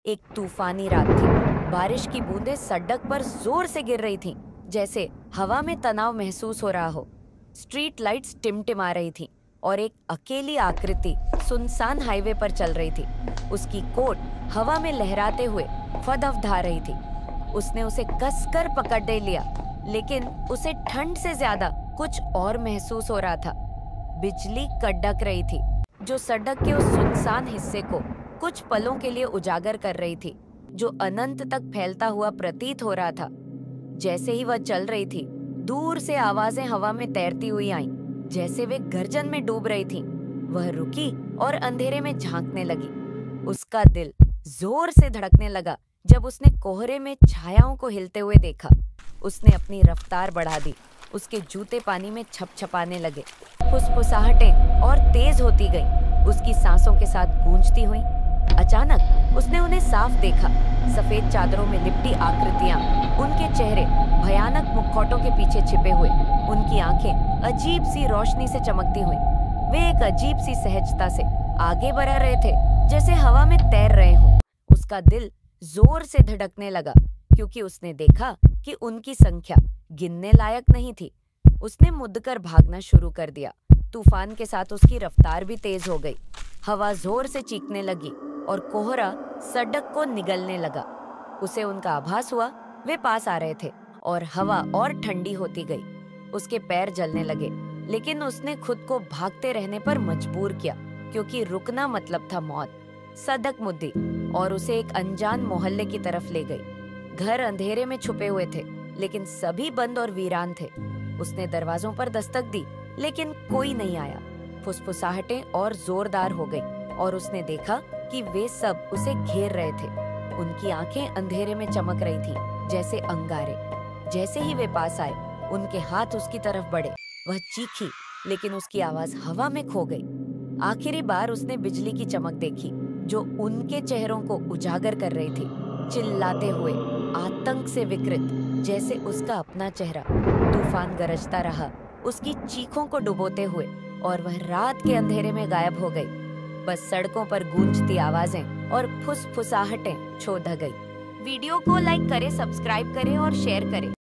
एक तूफानी रात थी। बारिश की बूंदें सड़क पर जोर से गिर रही थीं, जैसे हवा में तनाव महसूस हो रहा हो। स्ट्रीट लाइट्स टिमटिमा रही थीं और एक अकेली आकृति सुनसान हाईवे पर चल रही थी। उसकी कोट हवा में लहराते हुए फदफदा रही थी। उसने उसे कसकर पकड़ लिया, लेकिन उसे ठंड से ज्यादा कुछ और महसूस हो रहा था। बिजली कड़क रही थी, जो सड़क के उस सुनसान हिस्से को कुछ पलों के लिए उजागर कर रही थी, जो अनंत तक फैलता हुआ प्रतीत हो रहा था। जैसे ही वह चल रही थी, दूर से आवाजें हवा में तैरती हुई आईं, जैसे वे गर्जन में डूब रही थीं। वह रुकी और अंधेरे में झांकने लगी। उसका दिल जोर से धड़कने लगा जब उसने कोहरे में छायाओं को हिलते हुए देखा। उसने अपनी रफ्तार बढ़ा दी। उसके जूते पानी में छपछपाने लगे, फुसफुसाहटें और तेज होती गईं, उसकी सांसों के साथ गूंजती हुईं। अचानक उसने उन्हें साफ देखा। सफेद चादरों में लिपटी आकृतियां, उनके चेहरे भयानक मुखौटों के पीछे छिपे हुए, उनकी आंखें अजीब सी रोशनी से चमकती हुईं। वे एक अजीब सी सहजता से आगे बढ़ रहे थे, जैसे हवा में तैर रहे हों। उसका दिल जोर से धड़कने लगा, क्योंकि उसने देखा कि उनकी संख्या गिनने लायक नहीं थी। उसने मुड़कर भागना शुरू कर दिया। तूफान के साथ उसकी रफ्तार भी तेज हो गई। हवा जोर से चीखने लगी और कोहरा सड़क को निगलने लगा। उसे उनका आभास हुआ वे पास आ रहे थे और हवा और ठंडी होती गई। उसके पैर जलने लगे, लेकिन उसने खुद को भागते रहने पर मजबूर किया, क्योंकि रुकना मतलब था मौत। सड़क मुद्दी और उसे एक अनजान मोहल्ले की तरफ ले गई। घर अंधेरे में छुपे हुए थे, लेकिन सभी बंद और वीरान थे। उसने दरवाजों पर दस्तक दी, लेकिन कोई नहीं आया। फुसफुसाहटें और जोरदार हो गई और उसने देखा कि वे सब उसे घेर रहे थे। उनकी आंखें अंधेरे में चमक रही थीं, जैसे अंगारे। जैसे ही वे पास आए, उनके हाथ उसकी तरफ बढ़े। वह चीखी, लेकिन उसकी आवाज हवा में खो गई। आखिरी बार उसने बिजली की चमक देखी, जो उनके चेहरों को उजागर कर रही थी, चिल्लाते हुए, आतंक से विकृत, जैसे उसका अपना चेहरा। तूफान गरजता रहा, उसकी चीखों को डुबोते हुए, और वह रात के अंधेरे में गायब हो गई। बस सड़कों पर गूंजती आवाजें और फुसफुसाहटें छो ढह गई। वीडियो को लाइक करें, सब्सक्राइब करें और शेयर करें।